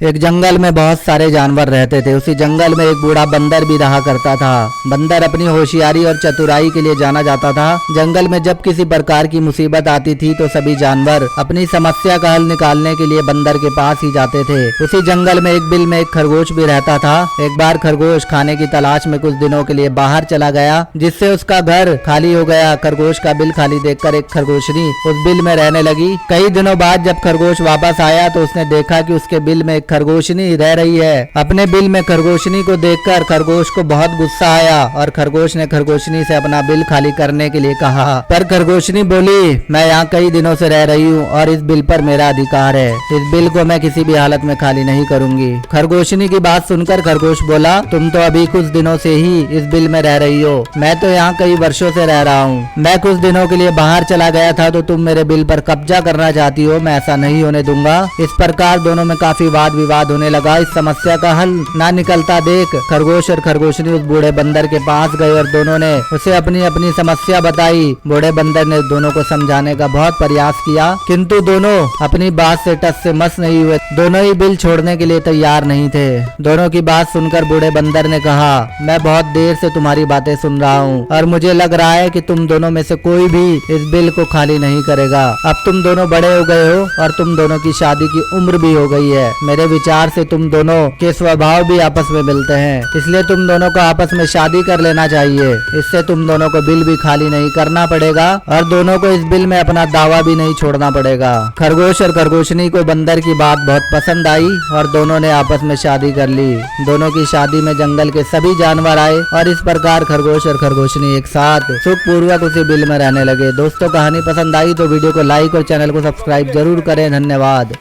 एक जंगल में बहुत सारे जानवर रहते थे। उसी जंगल में एक बूढ़ा बंदर भी रहा करता था। बंदर अपनी होशियारी और चतुराई के लिए जाना जाता था। जंगल में जब किसी प्रकार की मुसीबत आती थी तो सभी जानवर अपनी समस्या का हल निकालने के लिए बंदर के पास ही जाते थे। उसी जंगल में एक बिल में एक खरगोश भी रहता था। एक बार खरगोश खाने की तलाश में कुछ दिनों के लिए बाहर चला गया, जिससे उसका घर खाली हो गया। खरगोश का बिल खाली देखकर एक खरगोशनी उस बिल में रहने लगी। कई दिनों बाद जब खरगोश वापस आया तो उसने देखा कि उसके बिल में खरगोशनी रह रही है। अपने बिल में खरगोशनी को देखकर खरगोश को बहुत गुस्सा आया और खरगोश ने खरगोशनी से अपना बिल खाली करने के लिए कहा। पर खरगोशनी बोली, मैं यहाँ कई दिनों से रह रही हूँ और इस बिल पर मेरा अधिकार है। इस बिल को मैं किसी भी हालत में खाली नहीं करूंगी। खरगोशनी की बात सुनकर खरगोश बोला, तुम तो अभी कुछ दिनों से ही इस बिल में रह रही हो, मैं तो यहाँ कई वर्षों से रह रहा हूँ। मैं कुछ दिनों के लिए बाहर चला गया था तो तुम मेरे बिल पर कब्जा करना चाहती हो, मैं ऐसा नहीं होने दूंगा। इस प्रकार दोनों में काफी वाद विवाद होने लगा। इस समस्या का हल ना निकलता देख खरगोश और खरगोशनी उस बूढ़े बंदर के पास गए और दोनों ने उसे अपनी अपनी समस्या बताई। बूढ़े बंदर ने दोनों को समझाने का बहुत प्रयास किया, किंतु दोनों अपनी बात से टस से मस नहीं हुए। दोनों ही बिल छोड़ने के लिए तैयार नहीं थे। दोनों की बात सुनकर बूढ़े बंदर ने कहा, मैं बहुत देर से तुम्हारी बातें सुन रहा हूँ और मुझे लग रहा है कि तुम दोनों में से कोई भी इस बिल को खाली नहीं करेगा। अब तुम दोनों बड़े हो गए हो और तुम दोनों की शादी की उम्र भी हो गई है। मेरे विचार से तुम दोनों के स्वभाव भी आपस में मिलते हैं, इसलिए तुम दोनों को आपस में शादी कर लेना चाहिए। इससे तुम दोनों को बिल भी खाली नहीं करना पड़ेगा और दोनों को इस बिल में अपना दावा भी नहीं छोड़ना पड़ेगा। खरगोश और खरगोशनी को बंदर की बात बहुत पसंद आई और दोनों ने आपस में शादी कर ली। दोनों की शादी में जंगल के सभी जानवर आए और इस प्रकार खरगोश और खरगोशनी एक साथ सुखपूर्वक उसी बिल में रहने लगे। दोस्तों, कहानी पसंद आई तो वीडियो को लाइक और चैनल को सब्सक्राइब जरूर करें। धन्यवाद।